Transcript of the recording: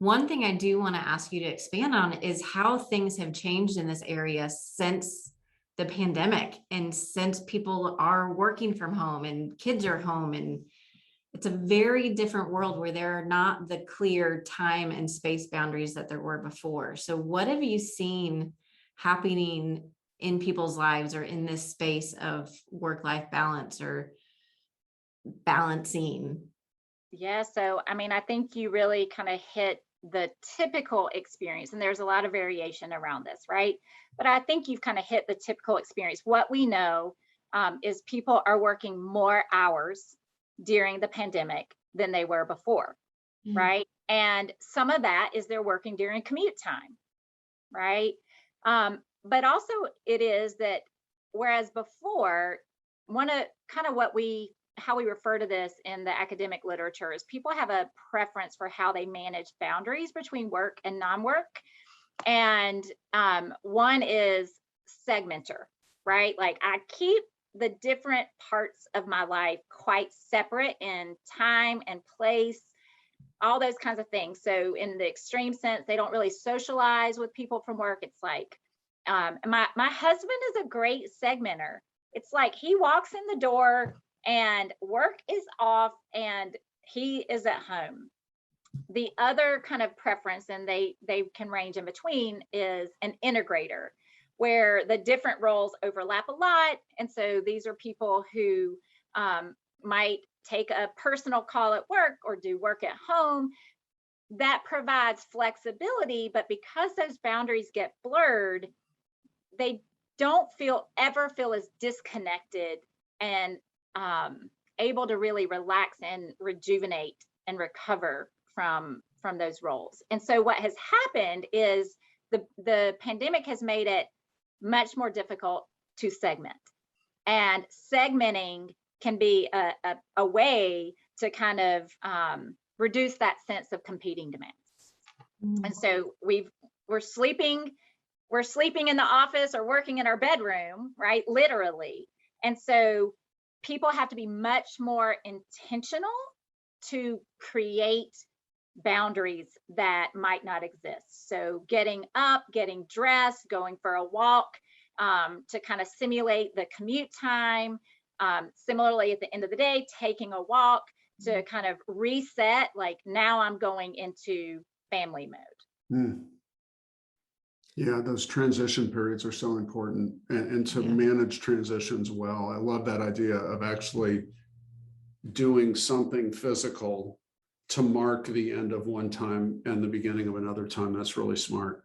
One thing I do want to ask you to expand on is how things have changed in this area since the pandemic and since people are working from home and kids are home, and it's a very different world where there are not the clear time and space boundaries that there were before. So what have you seen happening in people's lives or in this space of work-life balance or balancing? Yeah, so I mean, I think you really kind of hit the typical experience, and there's a lot of variation around this, right? But I think you've kind of hit the typical experience. What we know is people are working more hours during the pandemic than they were before, Mm. right? And some of that is they're working during commute time, right? But also it is that whereas before, one of kind of what we how we refer to this in the academic literature is people have a preference for how they manage boundaries between work and non-work. And one is segmenter, right? Like I keep the different parts of my life quite separate in time and place, all those kinds of things. So in the extreme sense, they don't really socialize with people from work. It's like my husband is a great segmenter. It's like he walks in the door and work is off and he is at home. The other kind of preference, and they can range in between, is an integrator, where the different roles overlap a lot. And so these are people who might take a personal call at work or do work at home. That provides flexibility, but because those boundaries get blurred, they don't ever feel as disconnected and able to really relax and rejuvenate and recover from those roles. And so what has happened is the pandemic has made it much more difficult to segment, and segmenting can be a way to kind of reduce that sense of competing demands. And so we're sleeping in the office or working in our bedroom, right? Literally. And so people have to be much more intentional to create boundaries that might not exist. So getting up, getting dressed, going for a walk to kind of simulate the commute time. Similarly, at the end of the day, taking a walk to kind of reset, like now I'm going into family mode. Mm. Yeah, those transition periods are so important, and to manage transitions well. I love that idea of actually doing something physical to mark the end of one time and the beginning of another time. That's really smart.